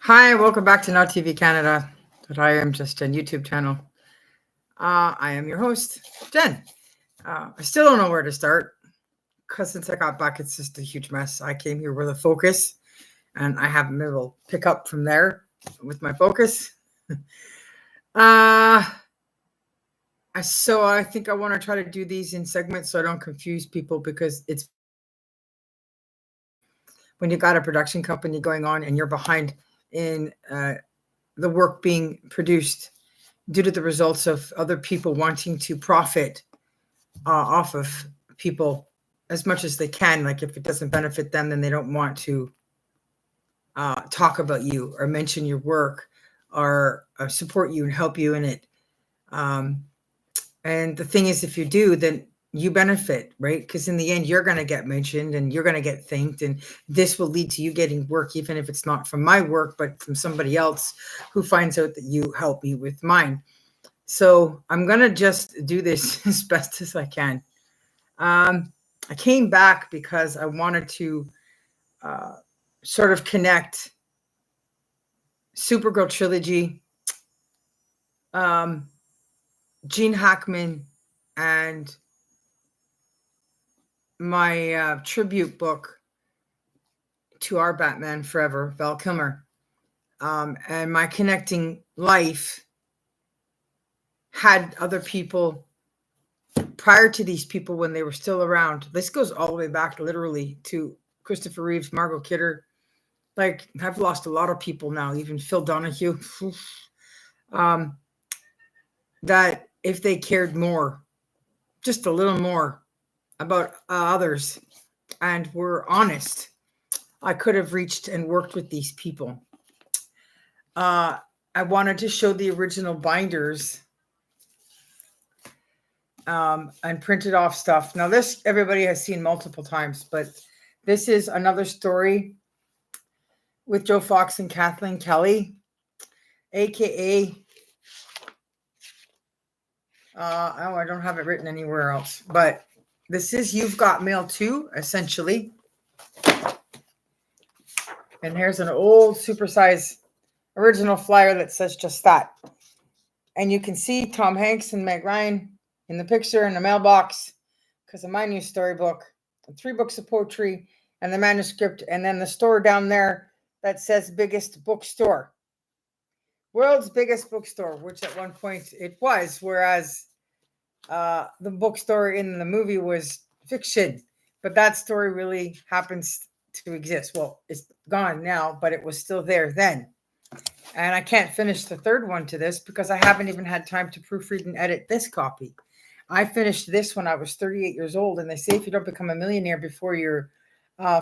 Hi, welcome back to Now TV Canada. But I am just a YouTube channel. I am your host, Jen. I still don't know where to start because since I got back, it's just a huge mess. I came here with a focus, and I haven't been able to pick up from there with my focus. uh, so I think I want to try to do these in segments so I don't confuse people because it's when you got a production company going on and you're behind in the work being produced due to the results of other people wanting to profit off of people as much as they can. Like if it doesn't benefit them, then they don't want to talk about you or mention your work or support you and help you in it. And the thing is, if you do, then you benefit, right? Because in the end, you're going to get mentioned and you're going to get thanked. And this will lead to you getting work, even if it's not from my work, but from somebody else who finds out that you help me with mine. So I'm going to just do this as best as I can. I came back because I wanted to sort of connect Supergirl trilogy, Gene Hackman, and my tribute book to our Batman Forever, Val Kilmer. And my connecting life had other people prior to these people when they were still around. This goes all the way back literally to Christopher Reeves, Margot Kidder. Like, I've lost a lot of people now, even Phil Donahue, that if they cared more, just a little more about others and were honest, I could have reached and worked with these people. I wanted to show the original binders and printed off stuff. Now, this everybody has seen multiple times, but this is another story with Joe Fox and Kathleen Kelly, aka I don't have it written anywhere else, but this is You've Got Mail Too, essentially. And here's an old supersize original flyer that says just that. And you can see Tom Hanks and Meg Ryan in the picture in the mailbox because of my new storybook, 3 books of poetry, and the manuscript, and then the store down there that says biggest bookstore. World's biggest bookstore, which at one point it was, whereas the bookstore in the movie was fiction. But that story really happens to exist. Well, it's gone now, but it was still there then. And I can't finish the third one to this because I haven't even had time to proofread and edit this copy. I finished this when I was 38 years old, and they say if you don't become a millionaire before you're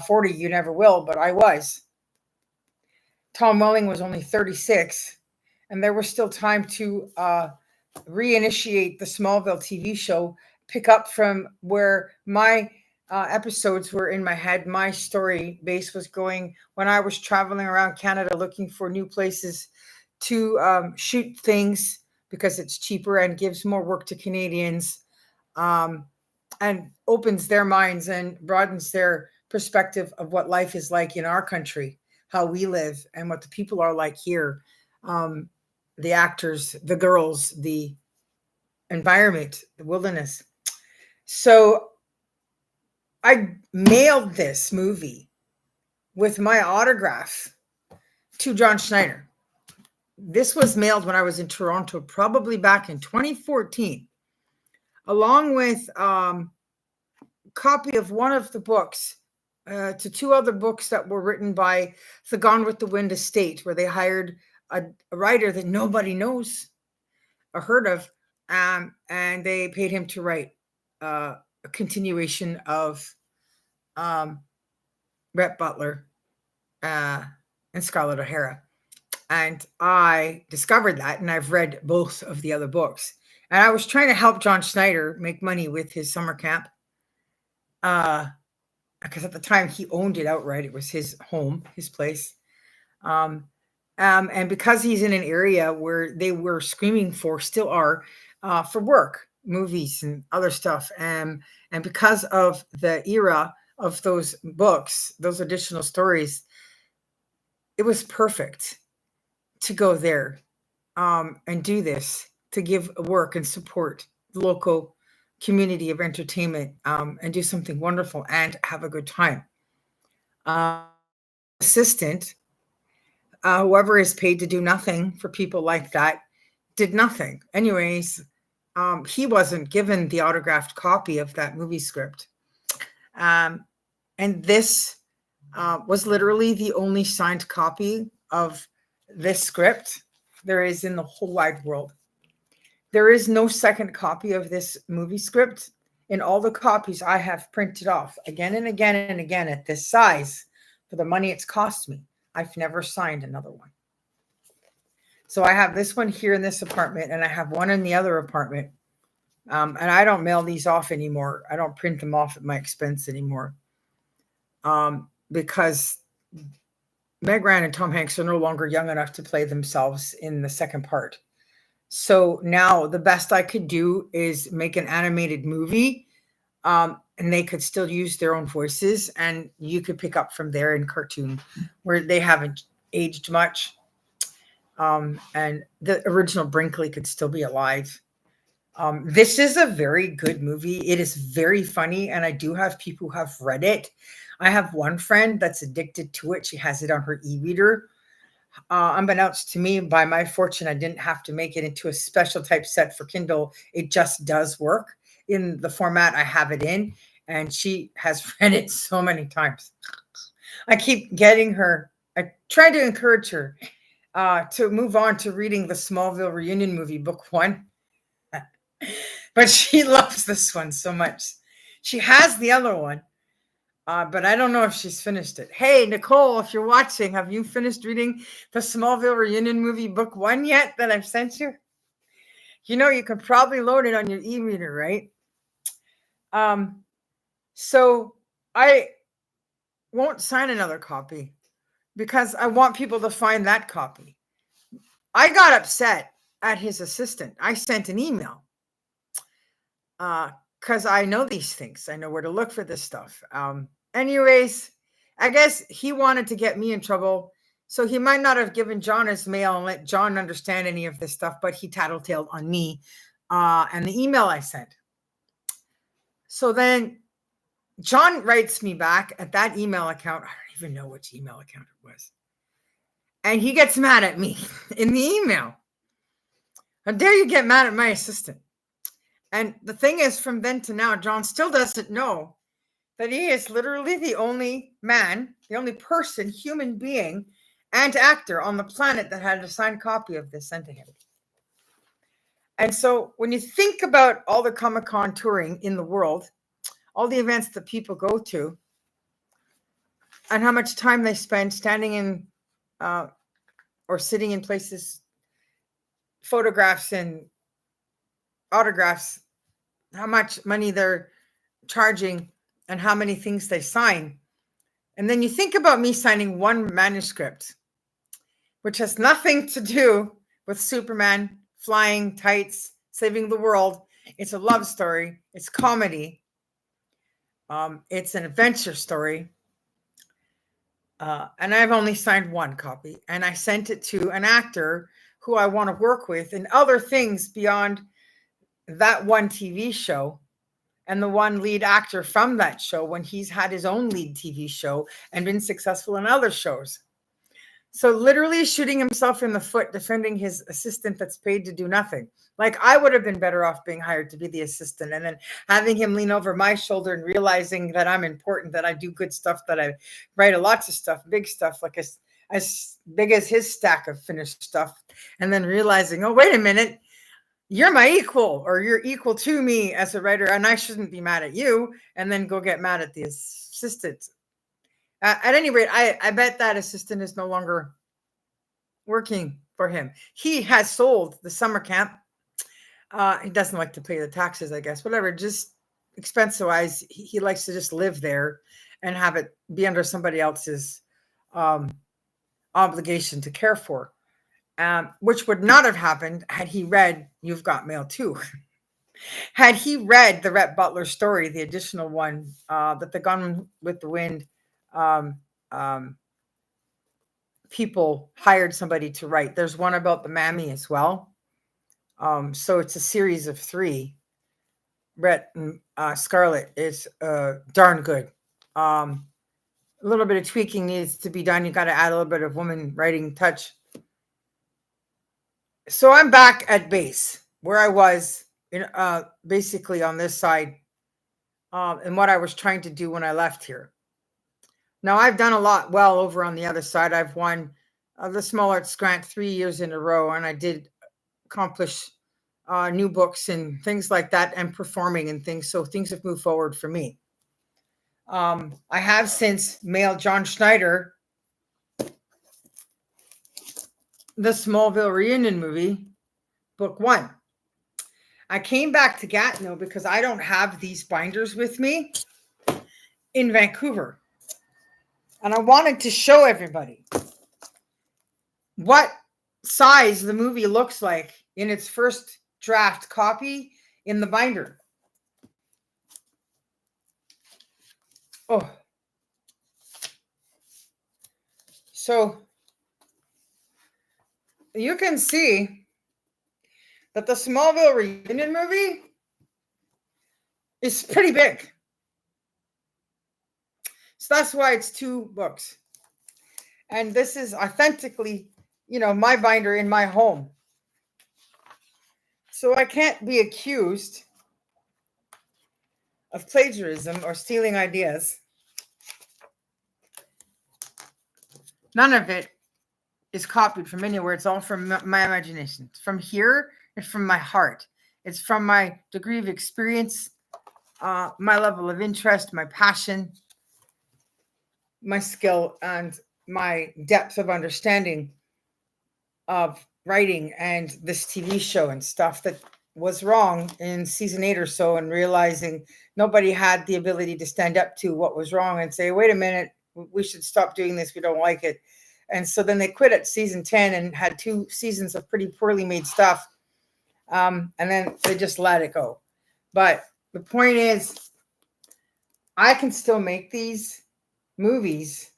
40, you never will, but I was. Tom Welling was only 36, and there was still time to reinitiate the Smallville TV show, pick up from where my episodes were in my head. My story base was going when I was traveling around Canada looking for new places to shoot things because it's cheaper and gives more work to Canadians, and opens their minds and broadens their perspective of what life is like in our country, how we live, and what the people are like here. The actors, the girls, the environment, the wilderness. So I mailed this movie with my autograph to John Schneider. This was mailed when I was in Toronto, probably back in 2014, along with a copy of one of the books to 2 other books that were written by the Gone with the Wind estate, where they hired a writer that nobody knows or heard of, and they paid him to write a continuation of Rhett Butler and Scarlett O'Hara. And I discovered that, and I've read both of the other books. And I was trying to help John Schneider make money with his summer camp, because at the time he owned it outright. It was his home, his place. And because he's in an area where they were screaming for, still are, for work, movies and other stuff. And because of the era of those books, those additional stories, it was perfect. to go there and do this, to give work and support the local community of entertainment and do something wonderful and have a good time. Assistant, whoever is paid to do nothing for people like that, did nothing. Anyways, he wasn't given the autographed copy of that movie script. And this was literally the only signed copy of this script there is in the whole wide world. There is no second copy of this movie script. In all the copies I have printed off again and again and again at this size for the money it's cost me, I've never signed another one. So I have this one here in this apartment, and I have one in the other apartment. And I don't mail these off anymore. I don't print them off at my expense anymore. Because Meg Ryan and Tom Hanks are no longer young enough to play themselves in the second part. So now the best I could do is make an animated movie, and they could still use their own voices, and you could pick up from there in cartoon where they haven't aged much. And the original Brinkley could still be alive. This is a very good movie. It is very funny, and I do have people who have read it. I have one friend that's addicted to it. She has it on her e-reader. Unbeknownst to me, by my fortune, I didn't have to make it into a special type set for Kindle. It just does work in the format I have it in, and she has read it so many times. I keep getting her. I try to encourage her to move on to reading the Smallville Reunion movie, book 1. But she loves this one so much. She has the other one, but I don't know if she's finished it. Hey, Nicole, if you're watching, have you finished reading the Smallville Reunion movie, book 1 yet that I've sent you? You know, you can probably load it on your e-reader, right? So I won't sign another copy because I want people to find that copy. I got upset at his assistant. I sent an email because I know these things. I know where to look for this stuff. Anyways, I guess he wanted to get me in trouble. So he might not have given John his mail and let John understand any of this stuff, but he tattletaled on me and the email I sent. So then John writes me back at that email account. I don't even know which email account it was. And he gets mad at me in the email. How dare you get mad at my assistant? And the thing is, from then to now, John still doesn't know that he is literally the only man, the only person, human being, and actor on the planet that had a signed copy of this sent to him. And so when you think about all the Comic-Con touring in the world, all the events that people go to, and how much time they spend standing in or sitting in places, photographs and autographs, how much money they're charging and how many things they sign. And then you think about me signing one manuscript, which has nothing to do with Superman, flying, tights, saving the world. It's a love story. It's comedy. It's an adventure story. And I've only signed one copy. And I sent it to an actor who I want to work with in other things beyond that one TV show, and the one lead actor from that show when he's had his own lead TV show and been successful in other shows. So literally shooting himself in the foot, defending his assistant that's paid to do nothing. Like, I would have been better off being hired to be the assistant and then having him lean over my shoulder and realizing that I'm important, that I do good stuff, that I write lots of stuff, big stuff, like as big as his stack of finished stuff. And then realizing, oh, wait a minute, you're my equal, or you're equal to me as a writer, and I shouldn't be mad at you, and then go get mad at the assistant. At any rate, I bet that assistant is no longer working for him. He has sold the summer camp. He doesn't like to pay the taxes, I guess, whatever, just expense-wise, he likes to just live there and have it be under somebody else's obligation to care for. Which would not have happened had he read You've Got Mail Too. Had he read the Rhett Butler story, the additional one, that the Gone with the Wind people hired somebody to write. There's one about the mammy as well. So it's a series of 3. Brett and Scarlett is darn good. A little bit of tweaking needs to be done. You got to add a little bit of woman writing touch. So I'm back at base where I was in basically on this side, and what I was trying to do when I left here. Now I've done a lot well over on the other side. I've won the Small Arts Grant 3 years in a row, and I did accomplish new books and things like that, and performing and things. So things have moved forward for me. I have since mailed John Schneider the Smallville Reunion movie, book 1. I came back to Gatineau because I don't have these binders with me in Vancouver. And I wanted to show everybody what size the movie looks like in its first draft copy in the binder. Oh. So you can see that the Smallville Reunion movie is pretty big. So that's why it's 2 books. And this is authentically, my binder in my home. So I can't be accused of plagiarism or stealing ideas. None of it is copied from anywhere. It's all from my imagination. It's from here and from my heart. It's from my degree of experience, my level of interest, my passion, my skill, and my depth of understanding of writing and this TV show and stuff that was wrong in season 8 or so, and realizing nobody had the ability to stand up to what was wrong and say, wait a minute, we should stop doing this. We don't like it. And so then they quit at season 10 and had 2 seasons of pretty poorly made stuff. And then they just let it go. But the point is, I can still make these movies.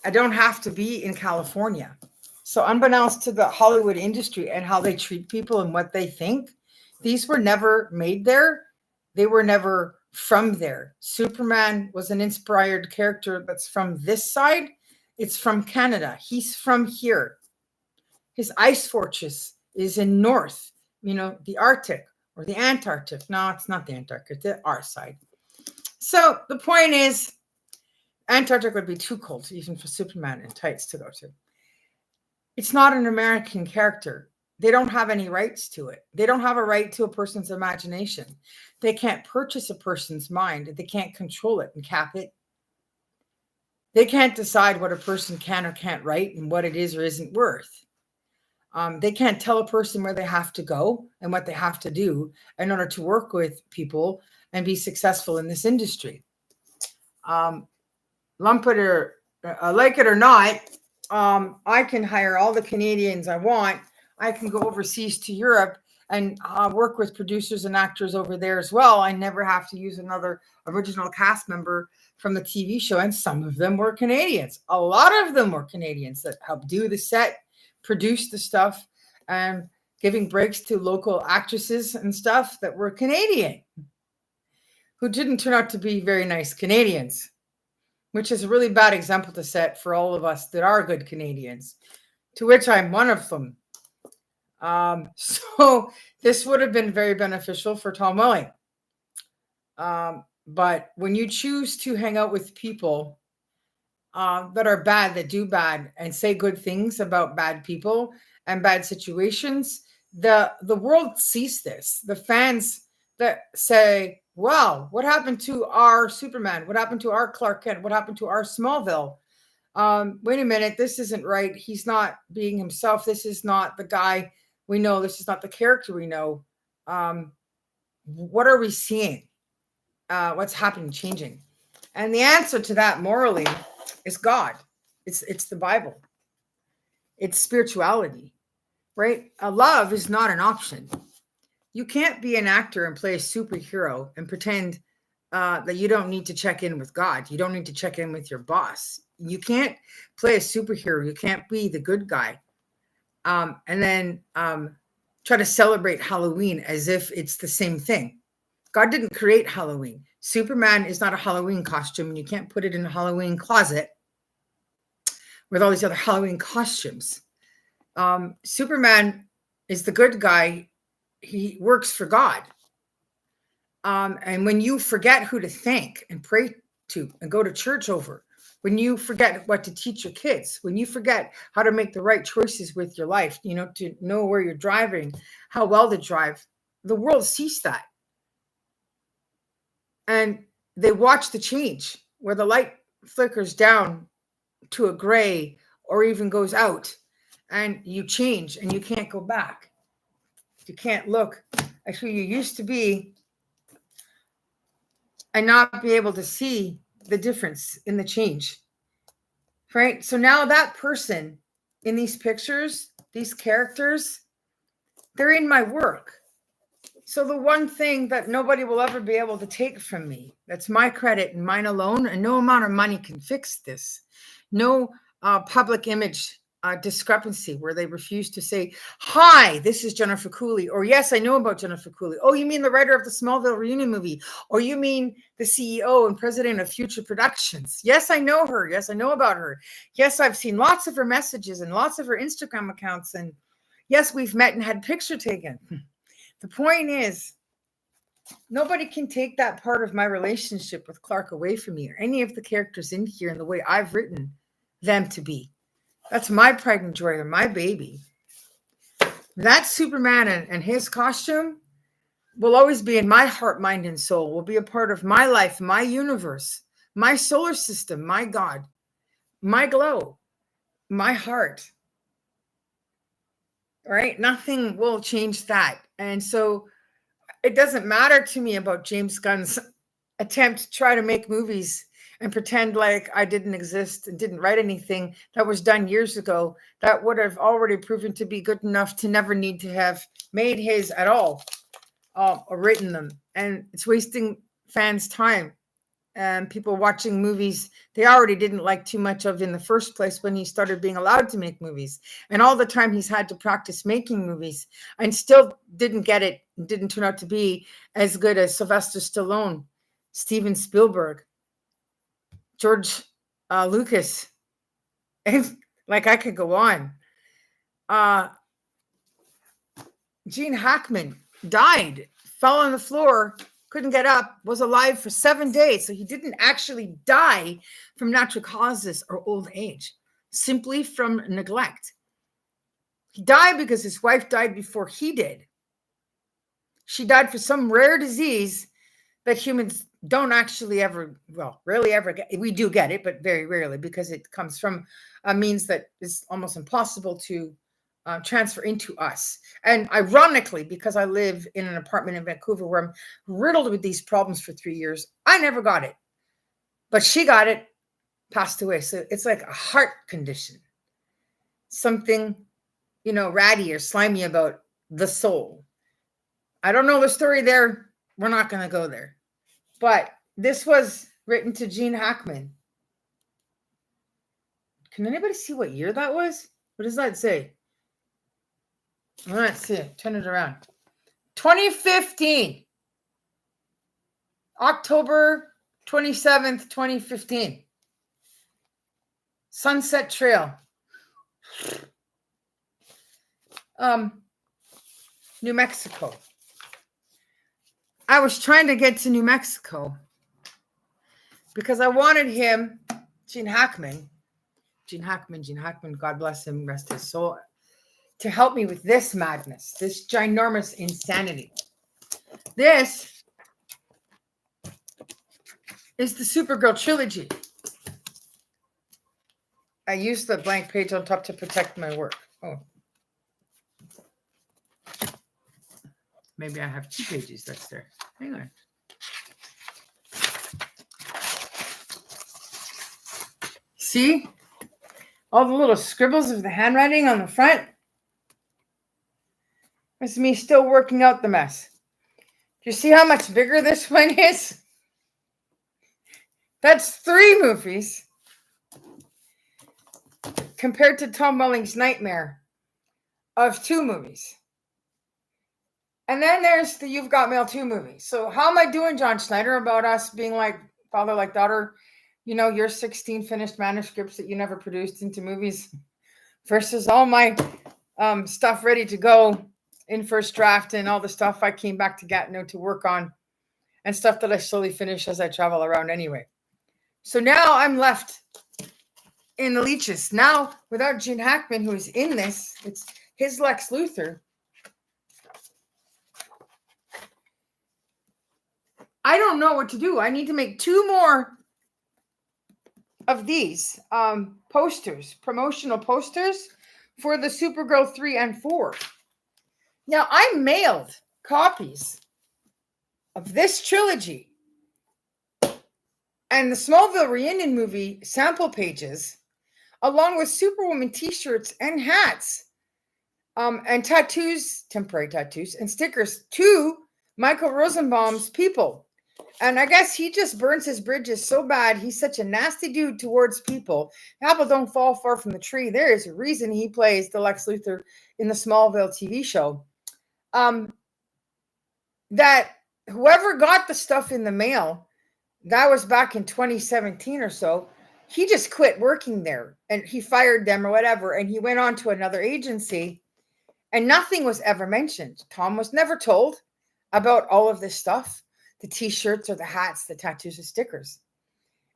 I don't have to be in California. So unbeknownst to the Hollywood industry and how they treat people and what they think, these were never made there. They were never from there. Superman was an inspired character that's from this side. It's from Canada. He's from here. His ice fortress is in north, the Arctic or the Antarctic. No, it's not the Antarctic, the our side. So the point is, Antarctic would be too cold even for Superman in tights to go to. It's not an American character. They don't have any rights to it. They don't have a right to a person's imagination. They can't purchase a person's mind. They can't control it and cap it. They can't decide what a person can or can't write and what it is or isn't worth. They can't tell a person where they have to go and what they have to do in order to work with people and be successful in this industry. Lump it or like it or not, I can hire all the Canadians I want. I can go overseas to Europe and work with producers and actors over there as well. I never have to use another original cast member from the TV show. And some of them were Canadians. A lot of them were Canadians that helped do the set, produce the stuff, and giving breaks to local actresses and stuff that were Canadian, who didn't turn out to be very nice Canadians, which is a really bad example to set for all of us that are good Canadians, to which I'm one of them. So this would have been very beneficial for Tom Welling. But when you choose to hang out with people that are bad, that do bad, and say good things about bad people and bad situations, the world sees this. The fans that say, wow, what happened to our Superman? What happened to our Clark Kent? What happened to our Smallville? Wait a minute, this isn't right. He's not being himself. This is not the guy we know. This is not the character we know. What are we seeing? What's happening, changing? And the answer to that morally is God. It's the Bible. It's spirituality, right? Love is not an option. You can't be an actor and play a superhero and pretend that you don't need to check in with God. You don't need to check in with your boss. You can't play a superhero. You can't be the good guy. And then try to celebrate Halloween as if it's the same thing. God didn't create Halloween. Superman is not a Halloween costume, and you can't put it in a Halloween closet with all these other Halloween costumes. Superman is the good guy. He works for God. And when you forget who to thank and pray to and go to church over, when you forget what to teach your kids, when you forget how to make the right choices with your life, to know where you're driving, how well to drive, the world sees that. And they watch the change where the light flickers down to a gray or even goes out, and you change and you can't go back. You can't look at who you used to be and not be able to see the difference in the change, right? So now that person in these pictures, these characters, they're in my work. So the one thing that nobody will ever be able to take from me, that's my credit and mine alone, and no amount of money can fix this. No public image discrepancy where they refuse to say, hi, this is Jennifer Cooley, or yes, I know about Jennifer Cooley. Oh, you mean the writer of the Smallville reunion movie? Or you mean the CEO and president of Future Productions? Yes, I know her. Yes, I know about her. Yes, I've seen lots of her messages and lots of her Instagram accounts. And yes, we've met and had picture taken. The point is, nobody can take that part of my relationship with Clark away from me or any of the characters in here in the way I've written them to be. That's my pride and joy and my baby. That Superman and his costume will always be in my heart, mind, and soul, will be a part of my life, my universe, my solar system, my God, my glow, my heart. Right? Nothing will change that. And so it doesn't matter to me about James Gunn's attempt to try to make movies and pretend like I didn't exist and didn't write anything that was done years ago that would have already proven to be good enough to never need to have made his at all or written them. And it's wasting fans' time and people watching movies they already didn't like too much of in the first place when he started being allowed to make movies. And all the time he's had to practice making movies and still didn't get it, didn't turn out to be as good as Sylvester Stallone, Steven Spielberg, George Lucas. And like I could go on. Gene Hackman died, fell on the floor, couldn't get up, was alive for 7 days. So he didn't actually die from natural causes or old age, simply from neglect. He died because his wife died before he did. She died for some rare disease that humans don't actually ever, well, rarely ever get. We do get it, but very rarely, because it comes from a means that is almost impossible to transfer into us. And ironically, because I live in an apartment in Vancouver where I'm riddled with these problems for 3 years, I never got it. But she got it, passed away. So it's like a heart condition. Something, ratty or slimy about the soul. I don't know the story there. We're not going to go there. But this was written to Gene Hackman. Can anybody see what year that was? What does that say? Let's see. Turn it around. 2015. October 27th, 2015. Sunset Trail. New Mexico. I was trying to get to New Mexico because I wanted him, Gene Hackman, God bless him, rest his soul, to help me with this madness, this ginormous insanity. This is the Supergirl trilogy. I used the blank page on top to protect my work. Oh. Maybe I have 2 pages that's there. Hang on. See? All the little scribbles of the handwriting on the front. That's me still working out the mess. Do you see how much bigger this one is? That's 3 movies compared to Tom Welling's nightmare of 2 movies. And then there's the You've Got Mail 2 movie. So how am I doing, John Schneider, about us being like father, like daughter? You know, your 16 finished manuscripts that you never produced into movies versus all my stuff ready to go in first draft and all the stuff I came back to Gatineau to work on and stuff that I slowly finish as I travel around anyway. So now I'm left in the leeches. Now, without Gene Hackman, who is in this, it's his Lex Luthor. I don't know what to do. I need to make 2 more of these posters, promotional posters for the Supergirl 3 and 4. Now, I mailed copies of this trilogy and the Smallville reunion movie sample pages, along with Superwoman t-shirts and hats, and tattoos, temporary tattoos, and stickers to Michael Rosenbaum's people. And I guess he just burns his bridges so bad. He's such a nasty dude towards people. Apple don't fall far from the tree. There is a reason he plays the Lex Luthor in the Smallville TV show. That whoever got the stuff in the mail, that was back in 2017 or so, he just quit working there and he fired them or whatever. And he went on to another agency and nothing was ever mentioned. Tom was never told about all of this stuff. The t-shirts or the hats, the tattoos, the stickers.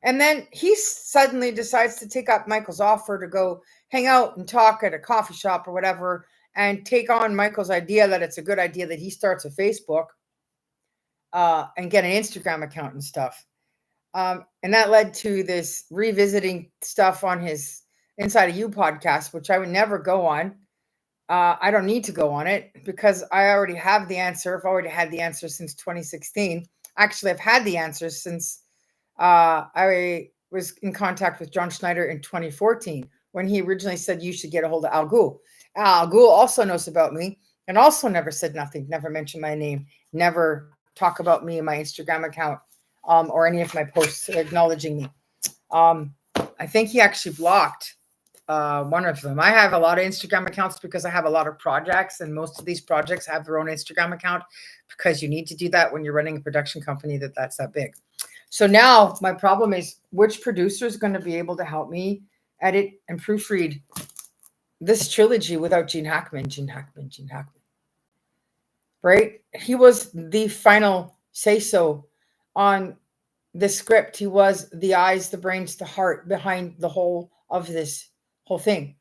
And then he suddenly decides to take up Michael's offer to go hang out and talk at a coffee shop or whatever and take on Michael's idea that it's a good idea that he starts a Facebook and get an Instagram account and stuff. And that led to this revisiting stuff on his Inside of You podcast, which I would never go on. I don't need to go on it because I already have the answer. I've already had the answer since 2016. Actually, I've had the answers since I was in contact with John Schneider in 2014 when he originally said you should get a hold of Al Ghul. Al Ghul also knows about me and also never said nothing, never mentioned my name, never talk about me in my Instagram account or any of my posts acknowledging me. I think he actually blocked one of them. I have a lot of Instagram accounts because I have a lot of projects, and most of these projects have their own Instagram account because you need to do that when you're running a production company that's that big. So now my problem is which producer is going to be able to help me edit and proofread this trilogy without Gene Hackman. Right? He was the final say-so on the script. He was the eyes, the brains, the heart behind the whole of this whole thing.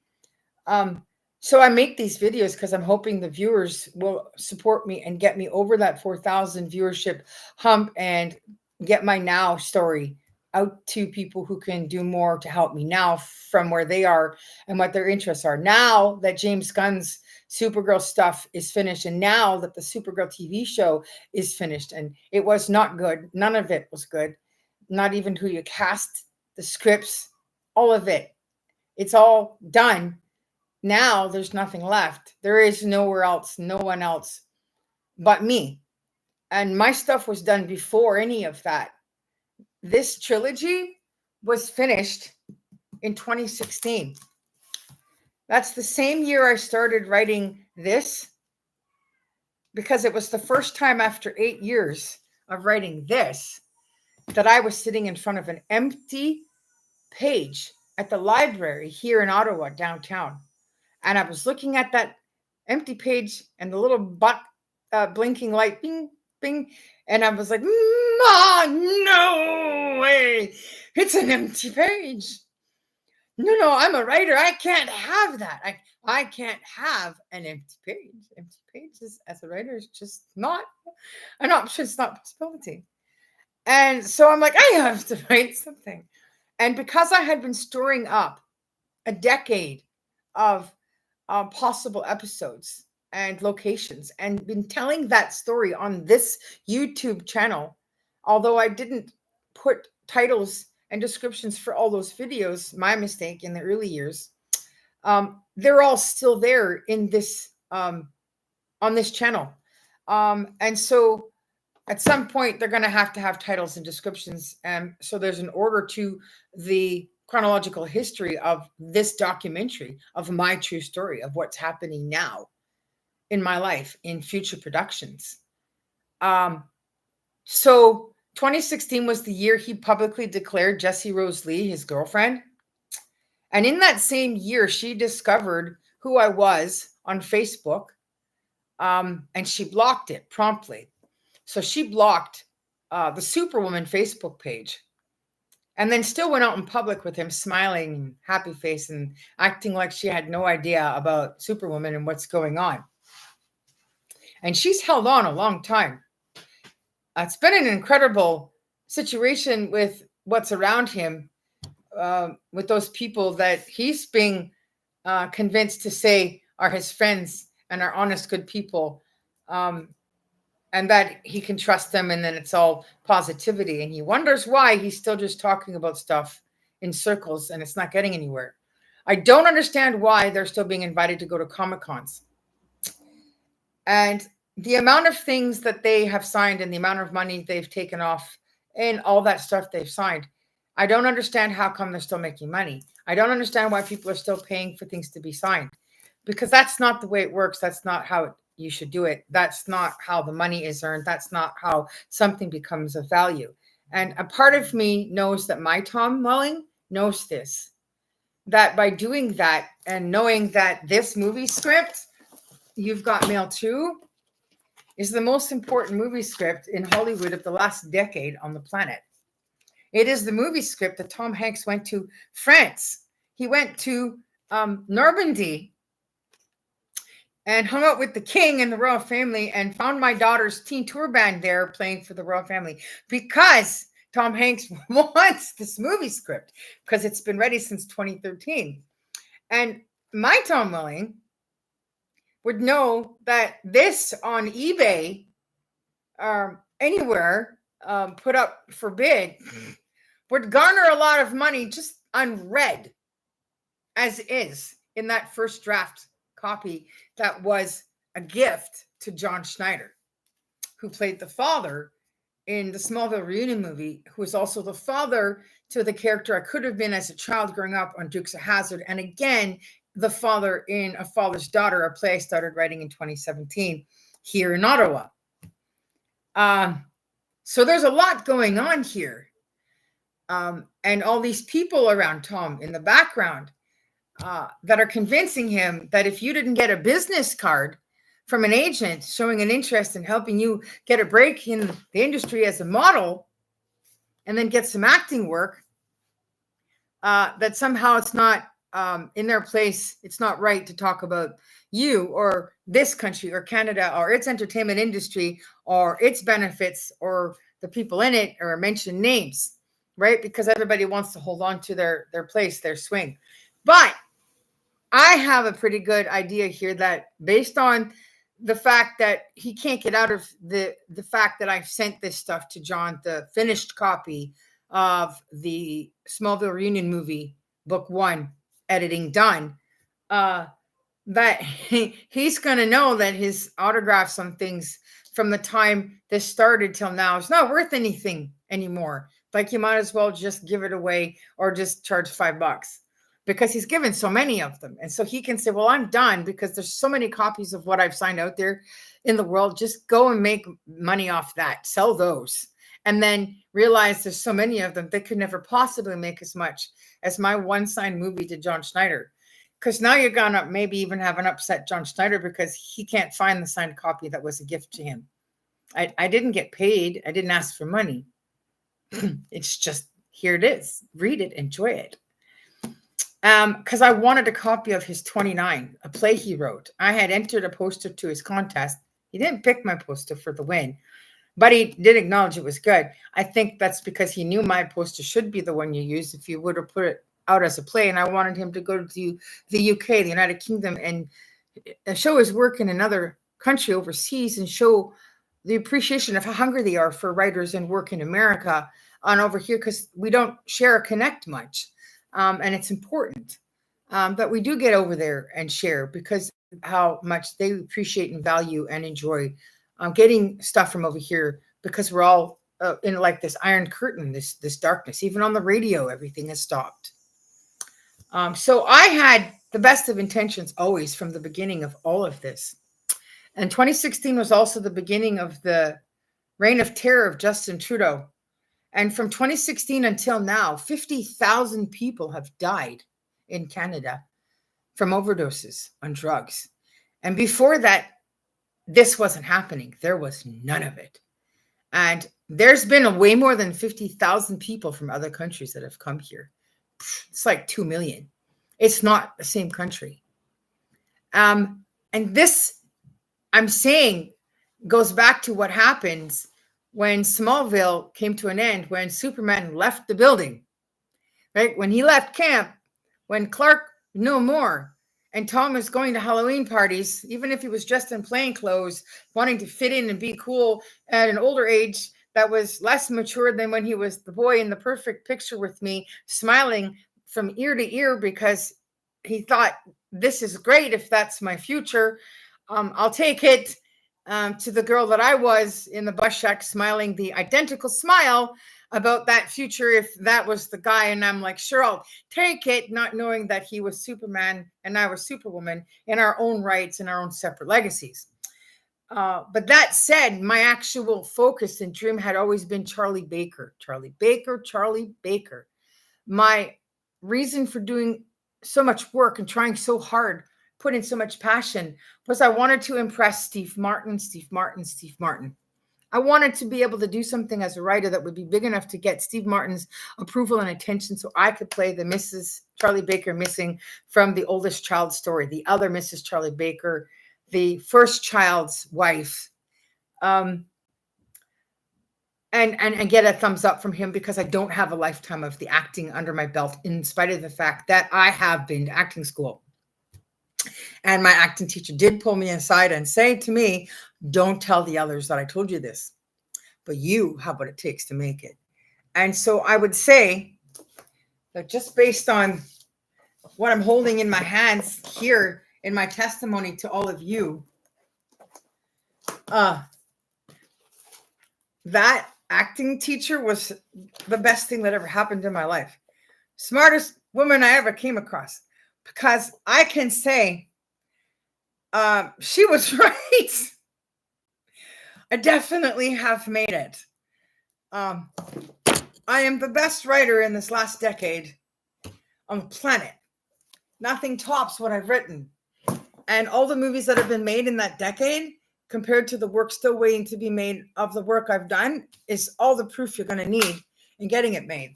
So I make these videos because I'm hoping the viewers will support me and get me over that 4,000 viewership hump and get my now story out to people who can do more to help me now from where they are and what their interests are. Now that James Gunn's Supergirl stuff is finished, and now that the Supergirl TV show is finished, and it was not good. None of it was good. Not even who you cast, the scripts, all of it. It's all done. Now there's nothing left. There is nowhere else, no one else but me. And my stuff was done before any of that. This trilogy was finished in 2016. That's the same year I started writing this, because it was the first time after 8 years of writing this that I was sitting in front of an empty page at the library here in Ottawa, downtown. And I was looking at that empty page and the little blinking light, bing, bing. And I was like, no way. It's an empty page. No, I'm a writer. I can't have that. I can't have an empty page. Empty pages as a writer is just not an option. It's not a possibility. And so I'm like, I have to write something. And because I had been storing up a decade of possible episodes and locations and been telling that story on this YouTube channel, although I didn't put titles and descriptions for all those videos, my mistake in the early years, they're all still there in this on this channel. And so at some point they're going to have titles and descriptions. And so there's an order to the chronological history of this documentary, of my true story, of what's happening now in my life in Future Productions. So 2016 was the year he publicly declared Jessie Rose Lee his girlfriend. And in that same year, she discovered who I was on Facebook, and she blocked it promptly. So she blocked the Superwoman Facebook page, and then still went out in public with him, smiling, happy face, and acting like she had no idea about Superwoman and what's going on. And she's held on a long time. It's been an incredible situation with what's around him, with those people that he's being convinced to say are his friends and are honest, good people, and that he can trust them, and then it's all positivity. And he wonders why he's still just talking about stuff in circles and it's not getting anywhere. I don't understand why they're still being invited to go to Comic-Cons. And the amount of things that they have signed and the amount of money they've taken off and all that stuff they've signed, I don't understand how come they're still making money. I don't understand why people are still paying for things to be signed, because that's not the way it works. That's not how you should do it. That's not how the money is earned. That's not how something becomes of value. And a part of me knows that my Tom Welling knows this, that by doing that and knowing that this movie script, You've Got Mail Too, is the most important movie script in Hollywood of the last decade on the planet. It is the movie script that Tom Hanks went to France. He went to Normandy and hung out with the king and the royal family and found my daughter's teen tour band there playing for the royal family, because Tom Hanks wants this movie script, because it's been ready since 2013. And my Tom Welling would know that this on eBay, anywhere, put up for bid, would garner a lot of money just unread as is in that first draft copy that was a gift to John Schneider, who played the father in the Smallville reunion movie, who was also the father to the character I could have been as a child growing up on Dukes of Hazzard, and again the father in A Father's Daughter, a play I started writing in 2017 here in Ottawa. So there's a lot going on here. And all these people around Tom in the background that are convincing him that if you didn't get a business card from an agent showing an interest in helping you get a break in the industry as a model and then get some acting work, that somehow it's not in their place, it's not right to talk about you or this country or Canada or its entertainment industry or its benefits or the people in it, or mention names, right? Because everybody wants to hold on to their place, their swing. But I have a pretty good idea here that, based on the fact that he can't get out of the fact that I've sent this stuff to John, the finished copy of the Smallville reunion movie, book 1, editing done, that he's going to know that his autographs on things from the time this started till now is not worth anything anymore. Like, you might as well just give it away or just charge $5, because he's given so many of them. And so he can say, well, I'm done because there's so many copies of what I've signed out there in the world. Just go and make money off that, sell those. And then realize there's so many of them, they could never possibly make as much as my one signed movie to John Schneider. Because now you're going to maybe even have an upset John Schneider because he can't find the signed copy that was a gift to him. I didn't get paid. I didn't ask for money. It's just, here it is. Read it. Enjoy it. Because I wanted a copy of his 29, a play he wrote. I had entered a poster to his contest. He didn't pick my poster for the win, but he did acknowledge it was good. I think that's because he knew my poster should be the one you use if you would have put it out as a play. And I wanted him to go to the UK, the United Kingdom, and show his work in another country overseas and show the appreciation of how hungry they are for writers and work in America on over here, because we don't share or connect much. And it's important that we do get over there and share, because how much they appreciate and value and enjoy getting stuff from over here because we're all in like this iron curtain, this darkness. Even on the radio, everything has stopped. So I had the best of intentions always from the beginning of all of this. And 2016 was also the beginning of the reign of terror of Justin Trudeau. And from 2016 until now, 50,000 people have died in Canada from overdoses on drugs. And before that, this wasn't happening. There was none of it. And there's been way more than 50,000 people from other countries that have come here. It's like 2 million. It's not the same country. And this, I'm saying, goes back to what happens when Smallville came to an end, when Superman left the building, right? When he left camp, when Clark no more, and Tom was going to Halloween parties, even if he was dressed in plain clothes, wanting to fit in and be cool at an older age that was less mature than when he was the boy in the perfect picture with me, smiling from ear to ear because he thought, this is great if that's my future. I'll take it. To the girl that I was in the bus shack, smiling the identical smile about that future if that was the guy. And I'm like, sure, I'll take it, not knowing that he was Superman and I was Superwoman in our own rights and our own separate legacies. But that said, my actual focus and dream had always been Charlie Baker. Charlie Baker, Charlie Baker. My reason for doing so much work and trying so hard, put in so much passion, was I wanted to impress Steve Martin. I wanted to be able to do something as a writer that would be big enough to get Steve Martin's approval and attention so I could play the Mrs. Charlie Baker missing from the oldest child story, the other Mrs. Charlie Baker, the first child's wife, and get a thumbs up from him because I don't have a lifetime of the acting under my belt, in spite of the fact that I have been to acting school. And my acting teacher did pull me aside and say to me, don't tell the others that I told you this, but you have what it takes to make it. And so I would say that just based on what I'm holding in my hands here in my testimony to all of you, that acting teacher was the best thing that ever happened in my life. Smartest woman I ever came across, because I can say she was right. I definitely have made it. I am the best writer in this last decade on the planet. Nothing tops what I've written. And all the movies that have been made in that decade, compared to the work still waiting to be made of the work I've done, is all the proof you're going to need in getting it made.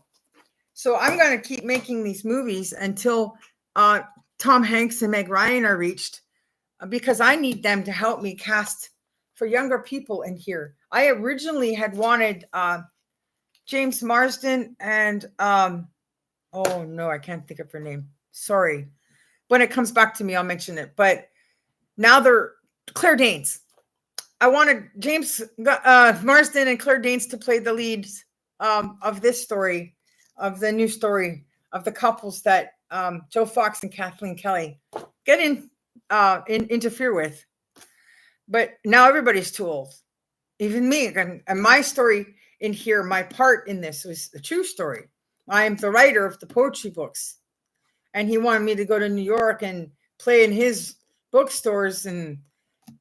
So I'm going to keep making these movies until Tom Hanks and Meg Ryan are reached, because I need them to help me cast for younger people in here. I originally had wanted James Marsden and oh no, I can't think of her name. Sorry. When it comes back to me, I'll mention it. But now they're Claire Danes. I wanted James Marsden and Claire Danes to play the leads of this story, of the new story of the couples that Joe Fox and Kathleen Kelly get interfere with. But now everybody's too old, even me. And my story in here, my part in this was a true story. I am the writer of the poetry books. And he wanted me to go to New York and play in his bookstores and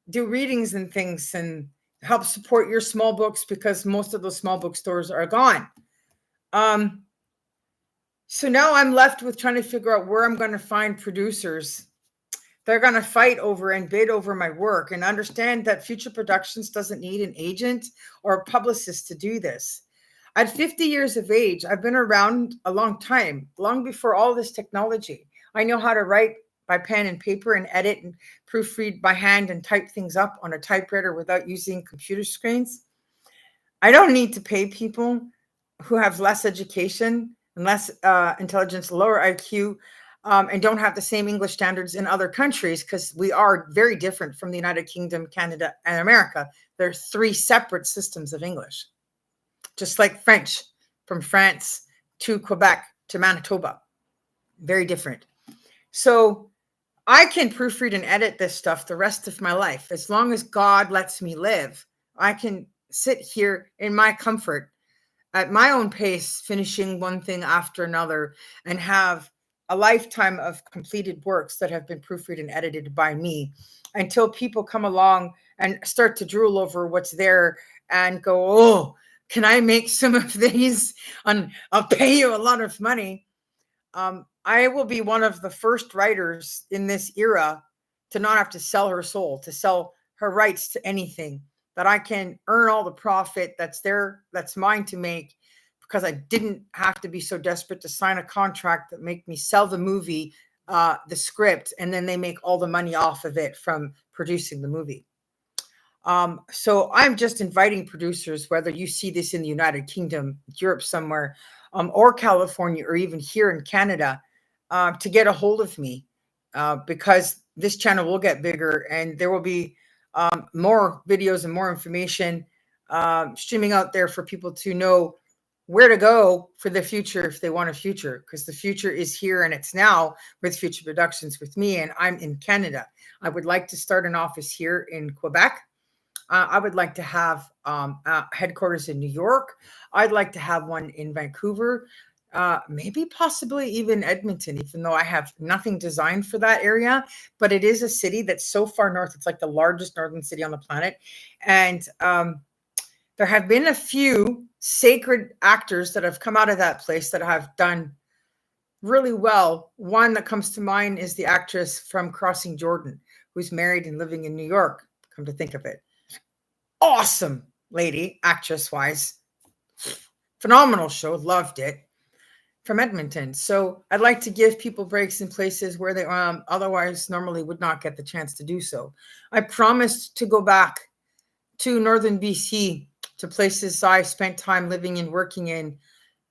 do readings and things and help support your small books, because most of those small bookstores are gone. So now I'm left with trying to figure out where I'm going to find producers. They're going to fight over and bid over my work, and understand that Future Productions doesn't need an agent or a publicist to do this. At 50 years of age, I've been around a long time, long before all this technology. I know how to write by pen and paper and edit and proofread by hand and type things up on a typewriter without using computer screens. I don't need to pay people who have less education and less intelligence, lower IQ, and don't have the same English standards in other countries, because we are very different from the United Kingdom, Canada, and America. There are 3 separate systems of English, just like French, from France to Quebec to Manitoba. Very different. So I can proofread and edit this stuff the rest of my life. As long as God lets me live, I can sit here in my comfort at my own pace, finishing one thing after another, and have a lifetime of completed works that have been proofread and edited by me until people come along and start to drool over what's there and go, oh, can I make some of these? And I'll pay you a lot of money. I will be one of the first writers in this era to not have to sell her soul, to sell her rights to anything, that I can earn all the profit that's there, that's mine to make, because I didn't have to be so desperate to sign a contract that make me sell the movie, the script, and then they make all the money off of it from producing the movie. So I'm just inviting producers, whether you see this in the United Kingdom, Europe somewhere, or California, or even here in Canada, to get a hold of me, because this channel will get bigger and there will be more videos and more information streaming out there for people to know where to go for the future if they want a future, because the future is here and it's now with Future Productions with me, and I'm in Canada. I would like to start an office here in Quebec. I would like to have headquarters in New York. I'd like to have one in Vancouver, maybe possibly even Edmonton, even though I have nothing designed for that area. But it is a city that's so far north. It's like the largest northern city on the planet. And there have been a few sacred actors that have come out of that place that have done really well. One that comes to mind is the actress from Crossing Jordan, who's married and living in New York, come to think of it. Awesome lady, actress wise, phenomenal show, loved it, from Edmonton. So I'd like to give people breaks in places where they otherwise normally would not get the chance to do so. I promised to go back to northern BC, to places I spent time living and working in,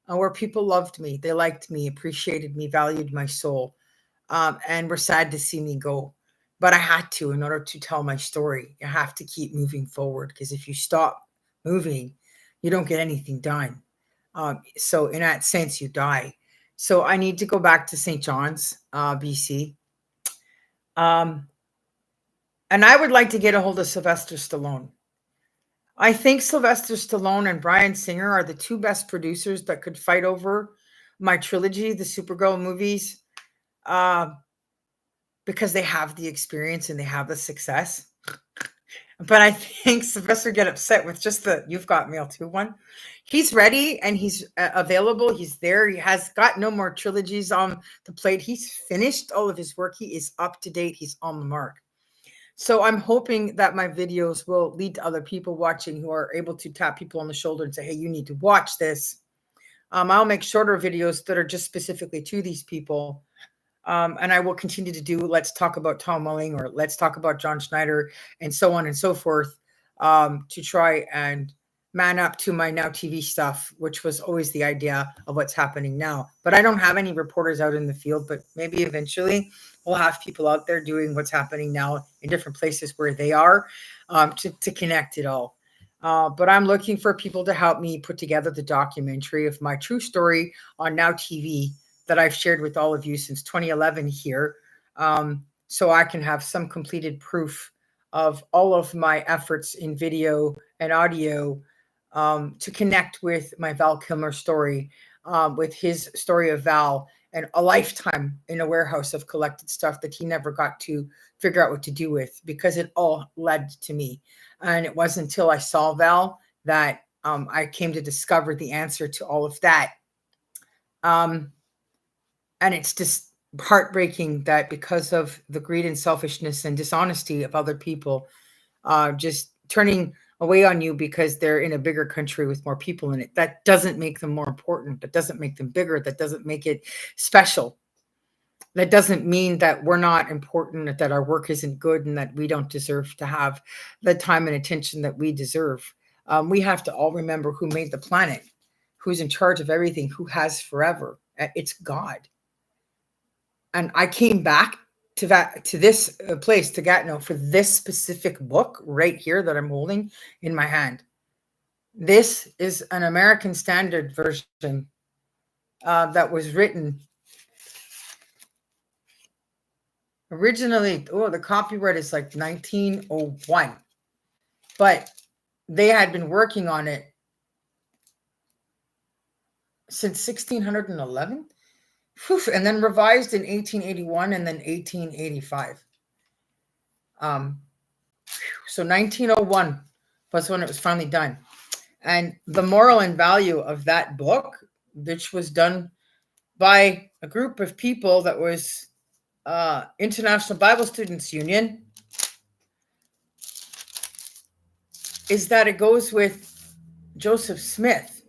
where people loved me, they liked me, appreciated me, valued my soul, and were sad to see me go. But I had to, in order to tell my story. You have to keep moving forward, because if you stop moving, you don't get anything done. So in that sense, you die. So I need to go back to St. John's, BC. And I would like to get a hold of Sylvester Stallone. I think Sylvester Stallone and Bryan Singer are the two best producers that could fight over my trilogy, the Supergirl movies, because they have the experience and they have the success. But I think Sylvester get upset with just the "You've Got Mail Too" one. He's ready and he's available. He's there. He has got no more trilogies on the plate. He's finished all of his work. He is up to date. He's on the mark. So I'm hoping that my videos will lead to other people watching who are able to tap people on the shoulder and say, hey, you need to watch this. I'll make shorter videos that are just specifically to these people. And I will continue to do Let's Talk About Tom Welling, or Let's Talk About John Schneider, and so on and so forth, to try and man up to my Now TV stuff, which was always the idea of what's happening now. But I don't have any reporters out in the field, but maybe eventually we'll have people out there doing what's happening now in different places where they are, to connect it all. But I'm looking for people to help me put together the documentary of my true story on Now TV that I've shared with all of you since 2011 here, so I can have some completed proof of all of my efforts in video and audio, to connect with my Val Kilmer story, with his story of Val, and a lifetime in a warehouse of collected stuff that he never got to figure out what to do with, because it all led to me. And it wasn't until I saw Val that I came to discover the answer to all of that. And it's just heartbreaking that because of the greed and selfishness and dishonesty of other people, just turning away on you because they're in a bigger country with more people in it, that doesn't make them more important. That doesn't make them bigger. That doesn't make it special. That doesn't mean that we're not important, that our work isn't good, and that we don't deserve to have the time and attention that we deserve. We have to all remember who made the planet, who's in charge of everything, who has forever. It's God. And I came back to this place, to Gatineau, for this specific book right here that I'm holding in my hand. This is an American Standard version that was written originally. Oh, the copyright is like 1901, but they had been working on it since 1611, and then revised in 1881 and then 1885. So 1901 was when it was finally done. And the moral and value of that book, which was done by a group of people that was International Bible Students Union, is that it goes with Joseph Smith,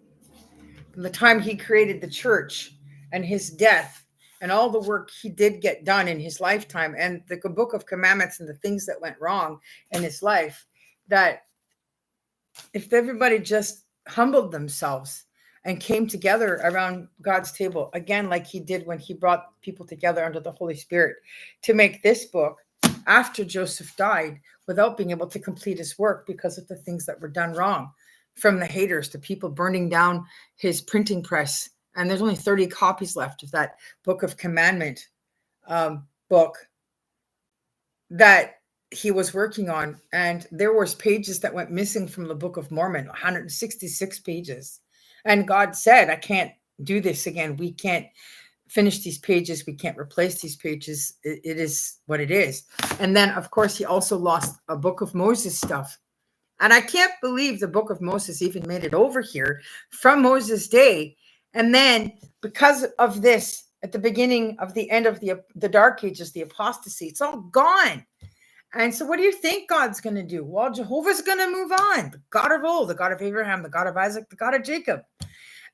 from the time he created the church and his death and all the work he did get done in his lifetime, and the book of commandments and the things that went wrong in his life, that if everybody just humbled themselves and came together around God's table, again, like he did when he brought people together under the Holy Spirit to make this book after Joseph died, without being able to complete his work because of the things that were done wrong, from the haters to people burning down his printing press. And there's only 30 copies left of that book of commandment book that he was working on. And there was pages that went missing from the Book of Mormon, 166 pages. And God said, I can't do this again. We can't finish these pages. We can't replace these pages. It is what it is. And then, of course, he also lost a Book of Moses stuff. And I can't believe the Book of Moses even made it over here from Moses' day. And then because of this, at the beginning of the end of the Dark Ages, the apostasy, it's all gone. And so what do you think God's going to do? Well, Jehovah's going to move on. The God of old, the God of Abraham, the God of Isaac, the God of Jacob.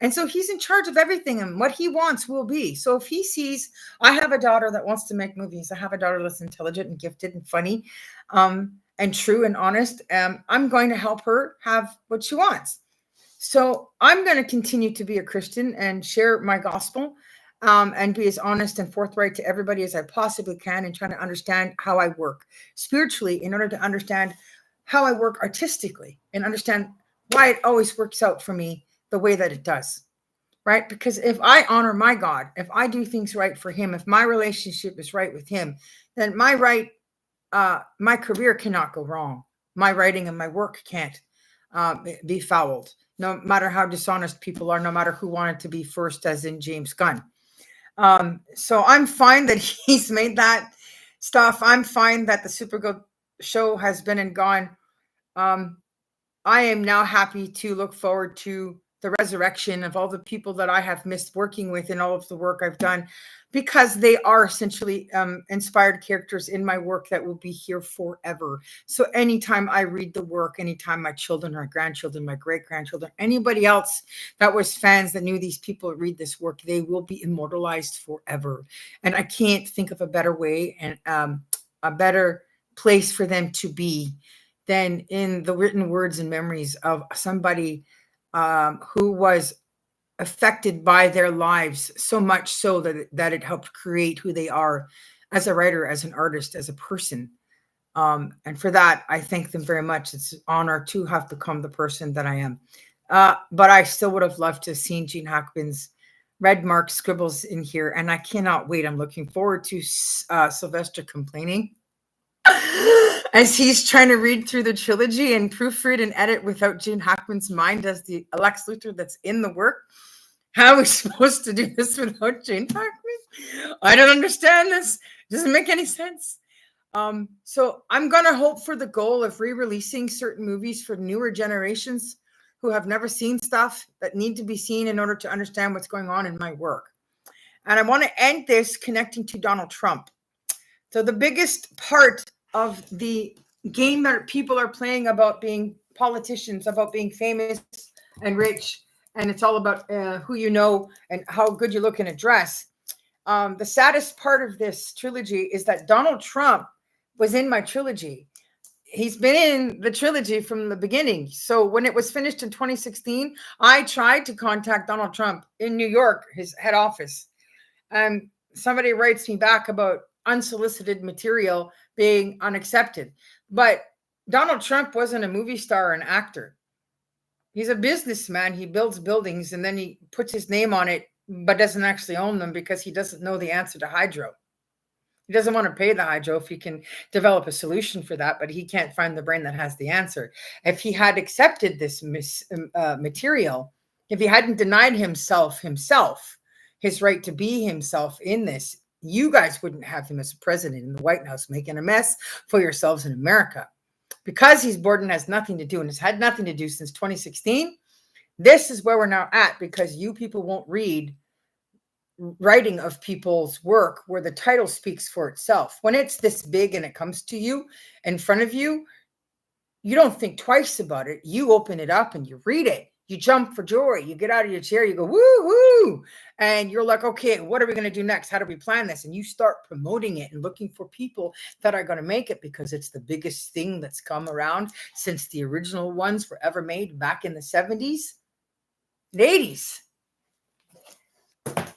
And so he's in charge of everything, and what he wants will be. So if he sees, I have a daughter that wants to make movies. I have a daughter that's intelligent and gifted and funny and true and honest. I'm going to help her have what she wants. So I'm going to continue to be a Christian and share my gospel and be as honest and forthright to everybody as I possibly can, and trying to understand how I work spiritually in order to understand how I work artistically and understand why it always works out for me the way that it does, right? Because if I honor my God, if I do things right for him, if my relationship is right with him, then my career cannot go wrong. My writing and my work can't be fouled, no matter how dishonest people are, no matter who wanted to be first, as in James Gunn. So I'm fine that he's made that stuff. I'm fine that the Supergirl show has been and gone. I am now happy to look forward to the resurrection of all the people that I have missed working with in all of the work I've done, because they are essentially inspired characters in my work that will be here forever. So anytime I read the work, anytime my children or grandchildren, my great-grandchildren, anybody else that was fans that knew these people read this work, they will be immortalized forever. And I can't think of a better way and a better place for them to be than in the written words and memories of somebody who was affected by their lives so much so that it helped create who they are as a writer, as an artist, as a person. And for that, I thank them very much. It's an honor to have become the person that I am. But I still would have loved to have seen Gene Hackman's red mark scribbles in here. And I cannot wait. I'm looking forward to Sylvester complaining as he's trying to read through the trilogy and proofread and edit without Gene Hackman's mind as the Lex Luthor that's in the work. How are we supposed to do this without Gene Hackman? I don't understand this. It doesn't make any sense. So I'm going to hope for the goal of re-releasing certain movies for newer generations who have never seen stuff that need to be seen in order to understand what's going on in my work. And I want to end this connecting to Donald Trump. So the biggest part of the game that people are playing about being politicians, about being famous and rich, and it's all about who you know and how good you look in a dress. The saddest part of this trilogy is that Donald Trump was in my trilogy. He's been in the trilogy from the beginning. So when it was finished in 2016, I tried to contact Donald Trump in New York, his head office. And somebody writes me back about unsolicited material being unaccepted. But Donald Trump wasn't a movie star or an actor. He's a businessman. He builds buildings and then he puts his name on it, but doesn't actually own them because he doesn't know the answer to hydro. He doesn't want to pay the hydro if he can develop a solution for that, but he can't find the brain that has the answer. If he had accepted this material, if he hadn't denied himself his right to be himself in this, you guys wouldn't have him as a president in the White House making a mess for yourselves in America. Because he's bored and has nothing to do and has had nothing to do since 2016, this is where we're now at, because you people won't read writing of people's work where the title speaks for itself. When it's this big and it comes to you in front of you, you don't think twice about it. You open it up and you read it. You jump for joy. You get out of your chair. You go, woo, woo. And you're like, okay, what are we going to do next? How do we plan this? And you start promoting it and looking for people that are going to make it, because it's the biggest thing that's come around since the original ones were ever made back in the 70s and 80s.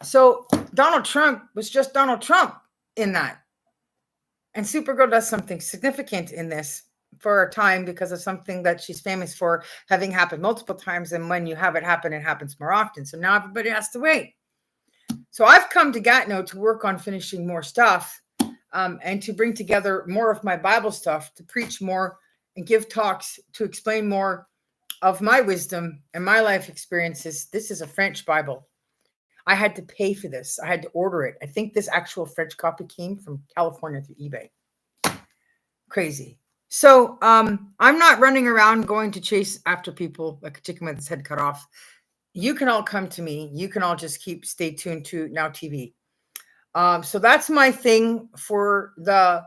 So Donald Trump was just Donald Trump in that. And Supergirl does something significant in this for a time because of something that she's famous for having happened multiple times. And when you have it happen, it happens more often. So now everybody has to wait. So I've come to Gatineau to work on finishing more stuff and to bring together more of my Bible stuff, to preach more and give talks, to explain more of my wisdom and my life experiences. This is a French Bible. I had to pay for this. I had to order it. I think this actual French copy came from California through eBay. Crazy. So I'm not running around going to chase after people like a chicken with its head cut off. You can all come to me. You can all just stay tuned to Now TV. So that's my thing for the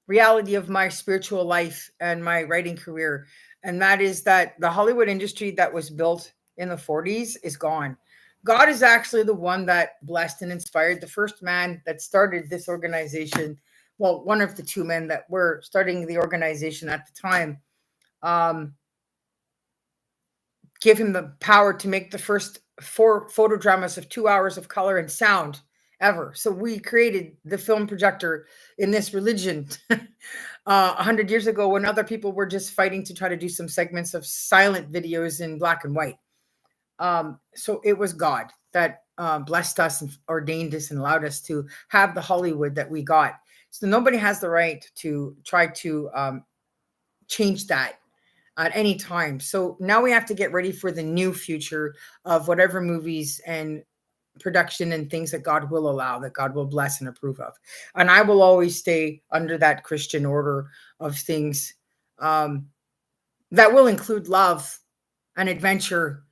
reality of my spiritual life and my writing career. And that is that the Hollywood industry that was built in the 40s is gone. God is actually the one that blessed and inspired the first man that started this organization. Well, one of the two men that were starting the organization at the time, give him the power to make the first 4 photodramas of 2 hours of color and sound ever. So we created the film projector in this religion 100 years ago, when other people were just fighting to try to do some segments of silent videos in black and white. So it was God that blessed us and ordained us and allowed us to have the Hollywood that we got. So nobody has the right to try to change that at any time. So now we have to get ready for the new future of whatever movies and production and things that God will allow, that God will bless and approve of. And I will always stay under that Christian order of things that will include love and adventure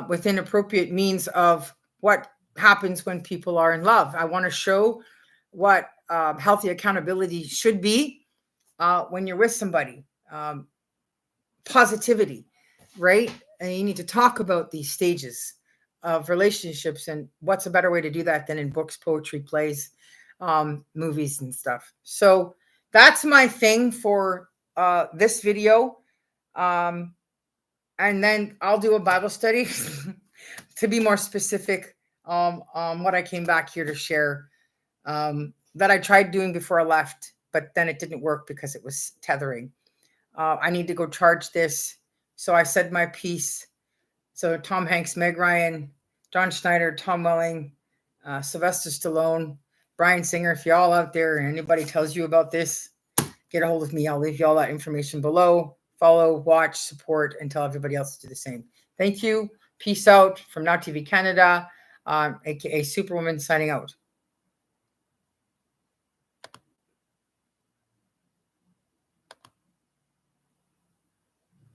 within appropriate means of what happens when people are in love. I want to show what healthy accountability should be when you're with somebody. Positivity, right? And you need to talk about these stages of relationships, and what's a better way to do that than in books, poetry, plays, movies and stuff. So that's my thing for this video. And then I'll do a Bible study to be more specific on what I came back here to share, that I tried doing before I left, but then it didn't work because it was tethering. I need to go charge this. So I said my piece. So Tom Hanks, Meg Ryan, John Schneider, Tom Welling, Sylvester Stallone, Bryan Singer, if y'all out there and anybody tells you about this, get a hold of me. I'll leave you all that information below. Follow, watch, support, and tell everybody else to do the same. Thank you. Peace out from Now TV Canada, aka Superwoman, signing out.